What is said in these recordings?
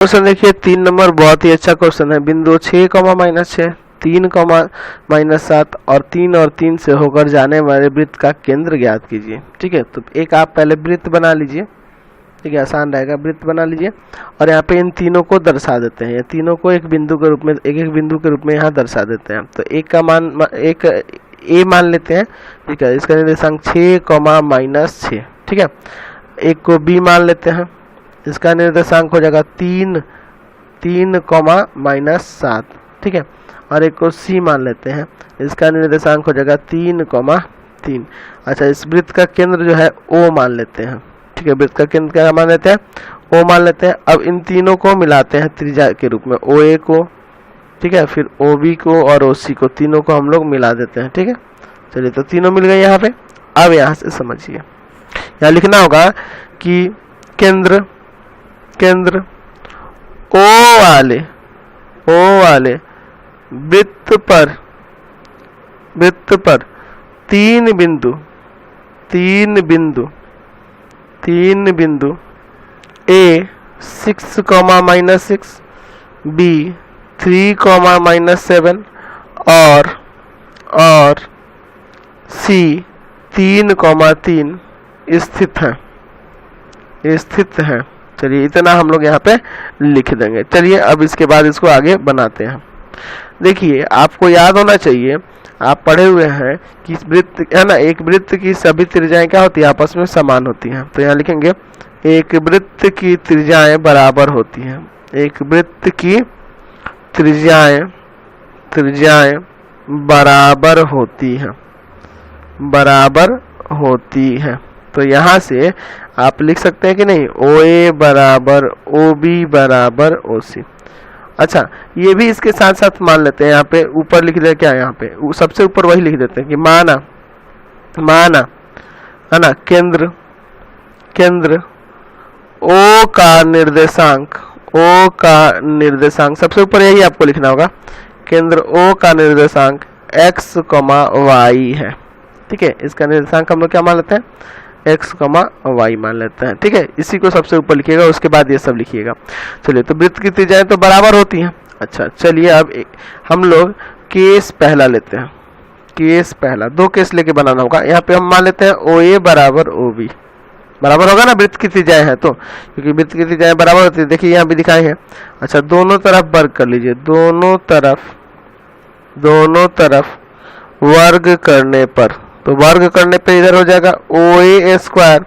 Question देखिए 3 number, बहुत ही अच्छा क्वेश्चन है। बिंदु 6, -6, 3, -7 और 3 से होकर जाने वाले वृत्त का केंद्र ज्ञात कीजिए। ठीक है, तो एक आप पहले वृत्त बना लीजिए। ठीक है, आसान रहेगा, वृत्त बना लीजिए और यहाँ पे इन तीनों को दर्शा देते हैं। ये तीनों को एक बिंदु के रूप में, एक बिंदु के रूप में यहाँ दर्शा देते हैं। तो एक का मान, एक ए मान लेते हैं। ठीक है, इसका निर्देशांक 6, -6। ठीक है, एक को बी मान लेते हैं, इसका निर्देशांक हो जाएगा 3, 3, -7। ठीक है, और एक को सी मान लेते हैं, इसका निर्देशांक हो जाएगा 3, 3। अच्छा, इस वृत्त का केंद्र जो है ओ मान लेते हैं। ठीक है, वृत्त का केंद्र क्या मान लेते हैं, ओ मान लेते हैं। अब इन तीनों को मिलाते हैं त्रिज्या के रूप में, ओ ए को, ठीक है, फिर ओ बी को और ओ सी को, तीनों को हम लोग मिला देते हैं। ठीक है, चलिए, तो तीनों मिल गए यहाँ पे। अब यहाँ से समझिए, यहाँ लिखना होगा कि केंद्र ओ वाले वृत्त पर तीन बिंदु ए 6, -6, बी 3, -7 और सी 3, 3 स्थित हैं। चलिए, इतना हम लोग यहाँ पे लिख देंगे। चलिए, अब इसके बाद इसको आगे बनाते हैं। देखिए, आपको याद होना चाहिए, आप पढ़े हुए हैं कि वृत्त है ना, एक वृत्त की सभी त्रिज्याएं क्या होती है, आपस में समान होती हैं। तो यहाँ लिखेंगे एक वृत्त की त्रिज्याएं बराबर होती हैं। एक वृत्त की त्रिज्याएं बराबर होती हैं। तो यहाँ से आप लिख सकते हैं कि नहीं, ओ ए बराबर ओ बी बराबर ओ सी। अच्छा, ये भी इसके साथ साथ मान लेते हैं, यहाँ पे ऊपर लिख दे, क्या यहाँ पे सबसे ऊपर वही लिख देते हैं कि माना है ना, केंद्र ओ का निर्देशांक सबसे ऊपर यही आपको लिखना होगा। केंद्र ओ का निर्देशांक x, y है। ठीक है, इसका निर्देशांक हम लोग क्या मान लेते हैं, x, y मान लेते हैं। ठीक है, इसी को सबसे ऊपर लिखिएगा, उसके बाद ये सब लिखिएगा। चलिए, तो वृत्त की त्रिज्याएं तो बराबर होती हैं। अच्छा, चलिए, अब हम लोग केस पहला लेते हैं। केस पहला, 2 केस लेके बनाना होगा। यहाँ पे हम मान लेते हैं ओ ए बराबर ओ बी, बराबर होगा ना, वृत्त की त्रिज्याएं है तो, क्योंकि वृत्त की त्रिज्याएं बराबर होती है। देखिए, यहाँ भी दिखाई है। अच्छा, दोनों तरफ वर्ग कर लीजिए, दोनों तरफ वर्ग करने पर, तो वर्ग करने पे इधर हो जाएगा ओ ए स्क्वायर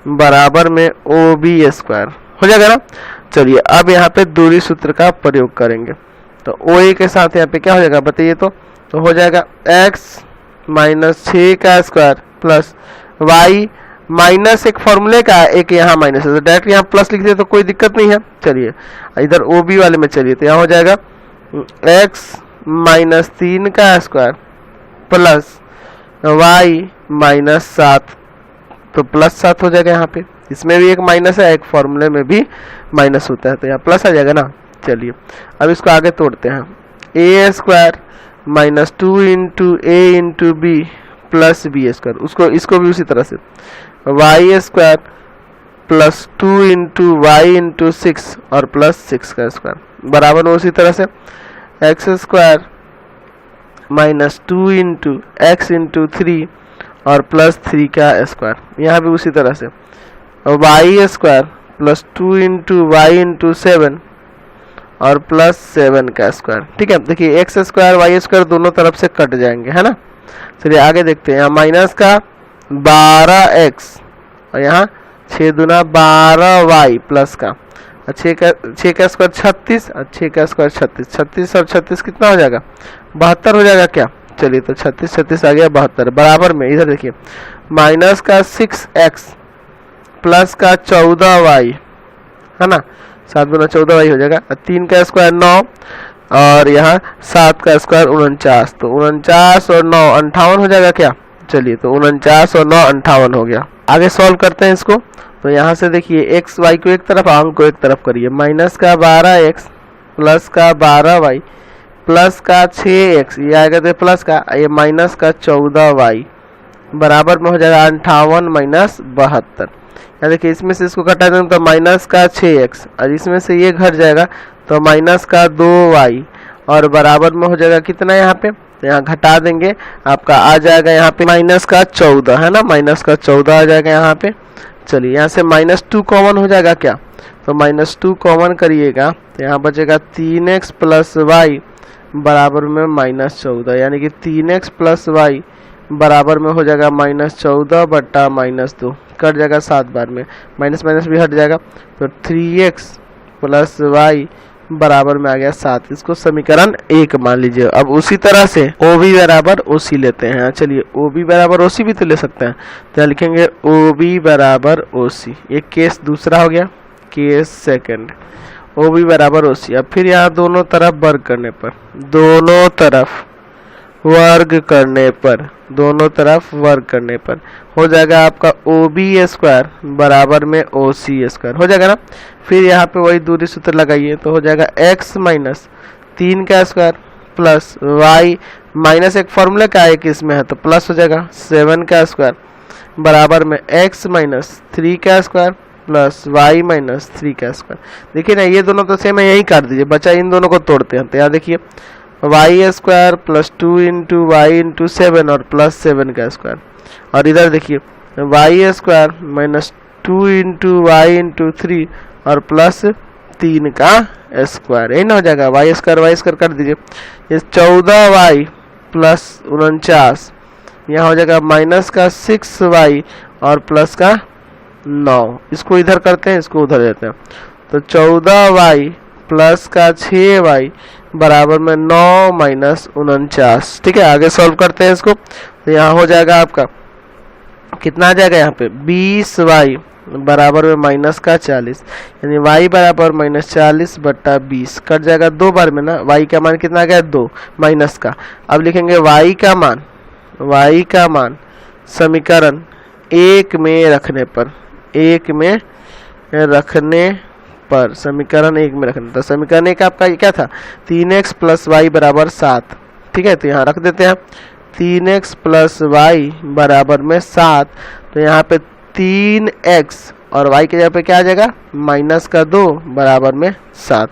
बराबर में ओ बी स्क्वायर, हो जाएगा ना। चलिए, अब यहाँ पे दूरी सूत्र का प्रयोग करेंगे। तो ओ ए के साथ यहाँ पे क्या हो जाएगा बताइए, तो हो जाएगा x -6 का स्क्वायर प्लस y माइनस एक फॉर्मूले का, एक यहाँ माइनस है, तो डायरेक्ट यहाँ प्लस लिख दे तो कोई दिक्कत नहीं है। चलिए, इधर ओ बी वाले में चलिए, तो यहाँ हो जाएगा x -3 का स्क्वायर प्लस y -7, तो +7 हो जाएगा। यहाँ पे इसमें भी एक माइनस है, एक फॉर्मूले में भी माइनस होता है, तो यहाँ प्लस आ जाएगा ना। चलिए, अब इसको आगे तोड़ते हैं। a square -2 into a into b plus b square, इसको भी उसी तरह से y square +2 into y into 6 और +6 का स्क्वायर बराबर में उसी तरह से x square -2 into x into 3 और +3 का स्क्वायर, यहाँ भी उसी तरह से y square +2 into y into 7 और +7 का स्क्वायर। ठीक है, देखिए x स्क्वायर y स्क्वायर दोनों तरफ से कट जाएंगे, है ना। चलिए, आगे देखते हैं। यहाँ माइनस का 12x और यहाँ 6 दूना 12y प्लस का 6 का स्क्वायर 36 और 6 का स्क्वायर 36 और 36 कितना हो जाएगा, 72 हो जाएगा क्या। चलिए, तो 36 आ गया 72 बराबर में, इधर देखिए माइनस का 6x प्लस का 14y, है ना, 7 गुना 14y हो जाएगा। 3 का स्क्वायर 9 और यहाँ 7 का स्क्वायर 49, तो 49 और 9 58 हो जाएगा क्या। चलिए, तो 49 और 9 58 हो गया। आगे सॉल्व करते हैं इसको। तो यहाँ से देखिए x y को एक तरफ, अंक को एक तरफ करिए। माइनस का 12x प्लस का 12y प्लस का 6x, ये आएगा तो प्लस का, ये माइनस का 14y बराबर में हो जाएगा 58 - 72। यहाँ देखिए इसमें से इसको घटा देंगे तो माइनस का 6x, और इसमें से ये घट जाएगा तो माइनस का 2y, और बराबर में हो जाएगा कितना यहाँ पे, तो यहाँ घटा देंगे आपका आ जाएगा यहाँ पे माइनस का 14 है ना, माइनस का 14 आ जाएगा यहाँ पे। चलिए यहाँ से -2 कॉमन हो जाएगा क्या, तो -2 कॉमन करिएगा तो यहाँ बचेगा 3x प्लस वाई बराबर में -14, यानी कि 3x प्लस वाई बराबर में हो जाएगा -14 बट्टा -2, कट जाएगा 7 बार में, माइनस माइनस भी हट जाएगा, तो 3x प्लस वाई बराबर में आ गया 7। इसको समीकरण 1 मान लीजिए। अब उसी तरह से OB बराबर OC लेते हैं। चलिए OB बराबर OC भी तो ले सकते हैं, तो लिखेंगे OB बराबर OC, एक केस दूसरा हो गया, केस सेकंड, OB बराबर OC। अब फिर यहाँ दोनों तरफ वर्ग करने पर, दोनों तरफ वर्ग करने पर हो जाएगा आपका OB स्क्वायर बराबर में OC स्क्वायर हो जाएगा ना। फिर यहाँ पे वही दूरी सूत्र लगाइए तो हो जाएगा x माइनस 3 का स्क्वायर प्लस y माइनस एक फॉर्मूला का एक इसमें है तो प्लस हो जाएगा 7 का स्क्वायर बराबर में x माइनस 3 का स्क्वायर प्लस y माइनस 3 का स्क्वायर। देखिए ना ये दोनों तो सेम है, यही काट दीजिए, बचा इन दोनों को तोड़ते हैं। तो यहाँ देखिए y square plus 2 into y into 7 और प्लस 7 का स्क्वायर, और इधर देखिए y square minus 2 into y into 3 और प्लस 3 का स्क्वायर, यही ना हो जाएगा y स्क्वायर कर दीजिए। ये 14y प्लस 49 यहाँ हो जाएगा माइनस का 6y और प्लस का 9, इसको इधर करते हैं, इसको उधर देते हैं, तो 14y प्लस का 6y बराबर में 9 माइनस 49। ठीक है, आगे सॉल्व करते हैं इसको, तो यहाँ हो जाएगा आपका कितना आ जाएगा यहाँ पे 20y बराबर में माइनस का 40, यानी y बराबर -40 बट्टा 20, कट जाएगा 2 बार में ना। y का मान कितना आ गया 2 माइनस का। अब लिखेंगे y का मान समीकरण 1 में रखने पर, समीकरण 1 में रखना था। समीकरण 1 आपका क्या था 3x प्लस वाई बराबर 7। ठीक है, तो यहाँ रख देते हैं 3x प्लस वाई बराबर में 7, तो यहाँ पे 3x और y के जगह पे क्या आ जाएगा माइनस का 2 बराबर में 7,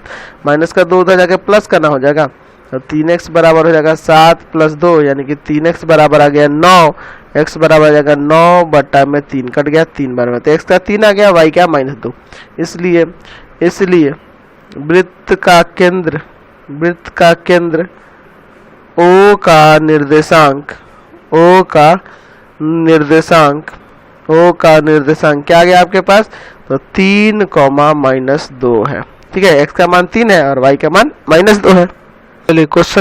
माइनस का 2 उधर जाके प्लस करना हो जाएगा, तो 3x बराबर हो जाएगा 7 प्लस 2, यानी कि 3x बराबर आ गया 9, x बराबर आ जाएगा 9 बट्टा में 3, कट गया 3 बार में, तो x का 3 आ गया, y का -2। इसलिए वृत्त का केंद्र O का निर्देशांक क्या आ गया आपके पास, तो 3, -2 है। ठीक है, x का मान 3 है और y का मान -2 है। चलिए क्वेश्चन